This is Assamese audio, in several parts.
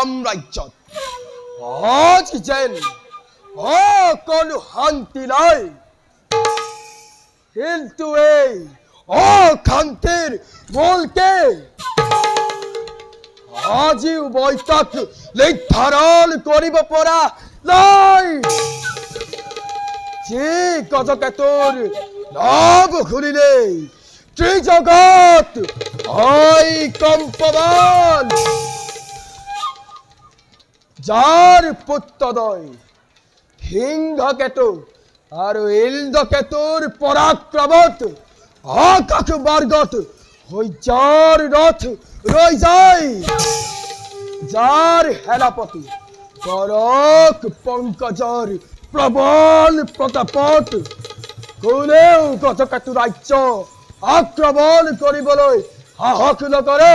সাম্ৰাজ্যত আজ যেন অকণো শান্তি নাই কিন্তু এই অশান্তিৰ মূলকে আজিও মই তাক নিৰ্ধাৰণ কৰিব পৰা নাই যি গজকেতুৰ নাম শুনিলেই ত্ৰিজগত হয় কম্পমান যাৰ পুত্ৰদ্বয় সিংহকেতু আৰু ইন্দ্ৰকেতুৰ পৰাক্ৰমত আকাশ মাৰ্গত যাৰ ৰথ ৰৈ যায় যাৰ সেনাপতি কৰক পংকজৰ প্ৰবল প্ৰতাপত কোনেও গজকেতু ৰাজ্য আক্ৰমণ কৰিবলৈ সাহস নকৰে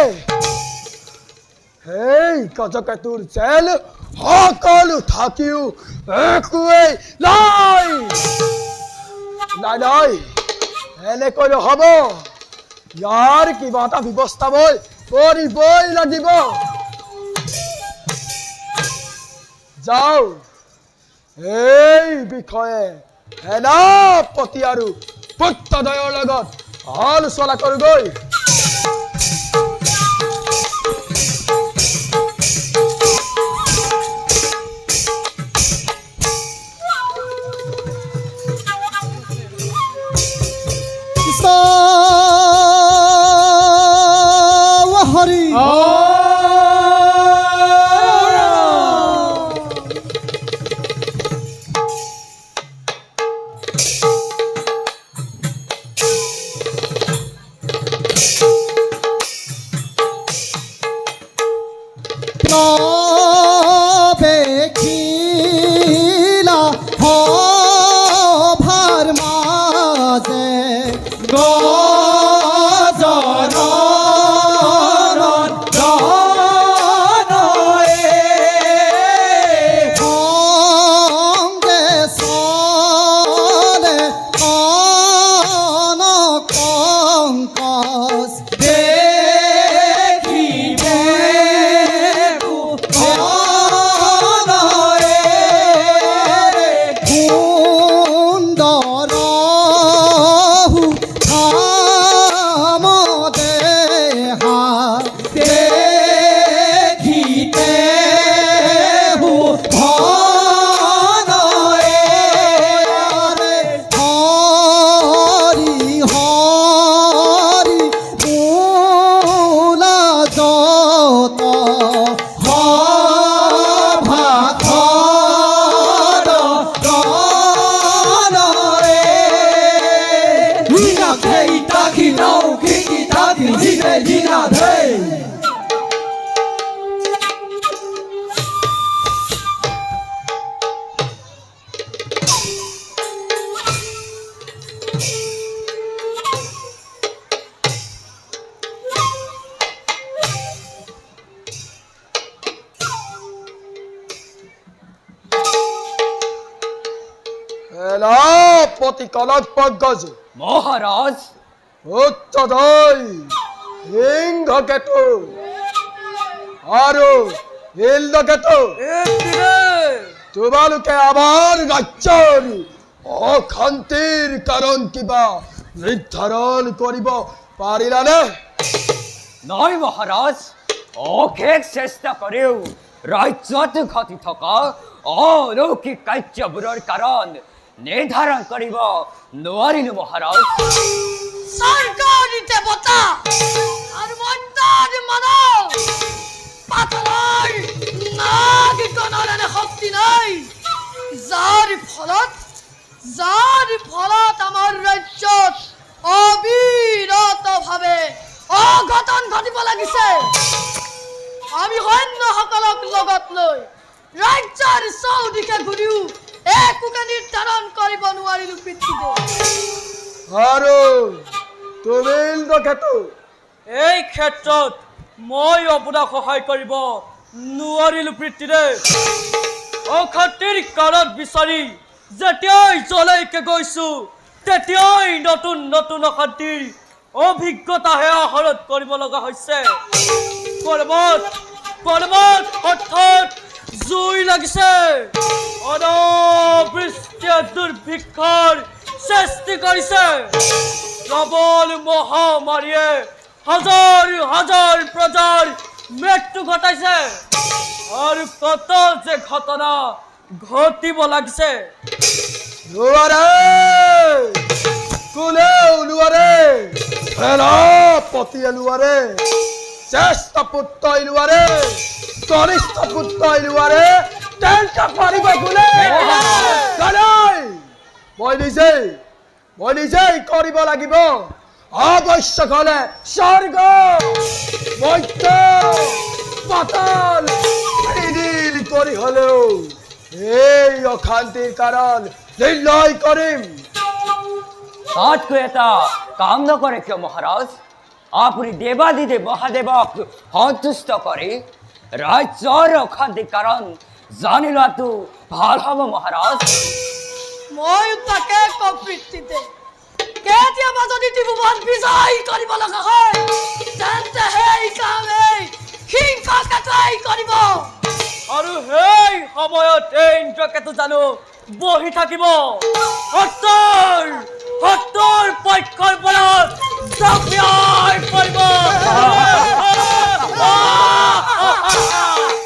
সেই গজকেতুৰ যেন সকলো থাকিও একোৱেই নাই নাই নাই এনেকৈ নহ'ব ইয়াৰ কিবা এটা ব্যৱস্থা মই কৰিবই লাগিব যাও এই বিষয়ে সেনাপতি আৰু পুত্ৰদ্বয়ৰ লগত আলোচনা কৰোগৈ সেনাপতি কনক পঙ্কজ মহাৰাজ পুত্ৰদ্বয় সিংহকেতু আৰু ইন্দ্ৰকেতু তোমালোকে আমাৰ ৰাজ্যৰ অশান্তিৰ কাৰণ কিবা নিৰ্ধাৰণ কৰিব পাৰিলানে নাই মহাৰাজ অশেষ চেষ্টা কৰিও ৰাজ্যত ঘটি থকা অলৌকিক কাৰ্যবোৰৰ কাৰণ নিৰ্ধাৰণ কৰিব নোৱাৰিলো মহাৰাজ সরকারি দেবতা আর মন্দার মানব পাথর নাগ গণনের শক্তি নাই যার ফলত আমার রাজ্যত অবিরতভাবে অঘটন ঘটিব লাগিছে আমি সৈন্যসকলক লগত লৈ ৰাজ্যৰ চৌদিশে ঘূৰিও একোকে নিৰ্ধাৰণ কৰিব নোৱাৰিলো পিতৃদেৱ আৰু তুমি ইন্দ্ৰকেতু এই ক্ষেত্ৰত মই আপোনাক সহায় কৰিব নোৱাৰিলো পিতৃদেৱ অশান্তিৰ কাৰণ বিচাৰি যেতিয়াই জলৈকে গৈছো তেতিয়াই নতুন নতুন অশান্তিৰ অভিজ্ঞতাহে আহৰণ কৰিব লগা হৈছে পৰ্বত পৰ্বত অৰ্থাৎ জুই লাগিছে অনাবৃষ্টিয়ে দুৰ্ভিক্ষৰ সৃষ্টি কৰিছে প্ৰবল মহামাৰীয়ে হাজাৰ হাজাৰ প্ৰজাৰ মৃত্যু ঘটাইছে আৰু কত যে ঘটনা ঘটিব লাগিছে নোৱাৰে কোনেও নোৱাৰে সেনাপতিয়ে নোৱাৰে জ্যেষ্ঠ পুত্ৰই নোৱাৰে কনিষ্ঠ পুত্ৰই নোৱাৰে তেন্তে পাৰিব কোনে জানাই মই নিজেই কৰিব লাগিব আৱশ্যক হলে স্বৰ্গ মধ্য পাতাল নিৰ্ণীল কৰি হলেও এই অশান্তিৰ কাৰণ নিৰ্ণয় কৰিম তাতকৈ এটা কাম নকৰে কিয় মহাৰাজ আপুনি দেৱাদিদেৱ মহাদেৱক সন্তুষ্ট কৰি ৰাজ্যৰ অশান্তিৰ কাৰণ জানি লোৱাটো ভাল হ'ব মহাৰাজ মই তাকে কওঁ পিতৃতে কেতিয়াবা যদি ত্ৰিভুৱন বিজয় কৰিব লগা হয় তেন্তে সেই কামেই সিংহকেতুৱাই কৰিব আৰু সেই সময়ত এই ইন্দ্ৰকেতু জানো বহি থাকিব সত্তৰ পক্ষৰ পৰা জাপিয়াই পৰিব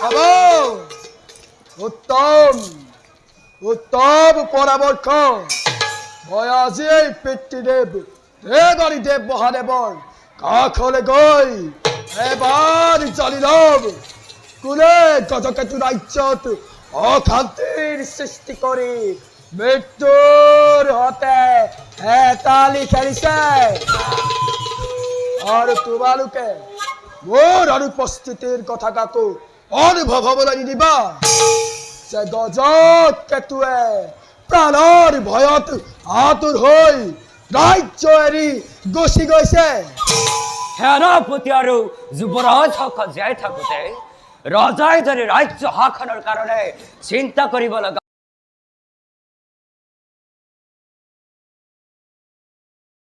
হ'ব উত্তম পৰামৰ্শ মই আজিয়েই পিতৃদেৱ দেৱাদিদেৱ মহাদেৱৰ কাষলৈ গৈ এবাৰ জানি ল'ম কোনে গজকেতু ৰাজ্যত অশান্তিৰ সৃষ্টি কৰি মৃত্যুৰ হতে হেতালি খেলিছে আৰু তোমালোকে মোৰ অনুপস্থিতিৰ কথা কাকো অনুভৱ হ'বলৈ নিদিবা যে গজকেতুৱে প্ৰাণৰ ভয়ত আতুৰ হৈ ৰাজ্য এৰি গুচি গৈছে সেনাপতি আৰু যুৱৰাজসকল জীয়াই থাকোঁতে ৰজাই যদি ৰাজ্য শাসনৰ কাৰণে চিন্তা কৰিব লগা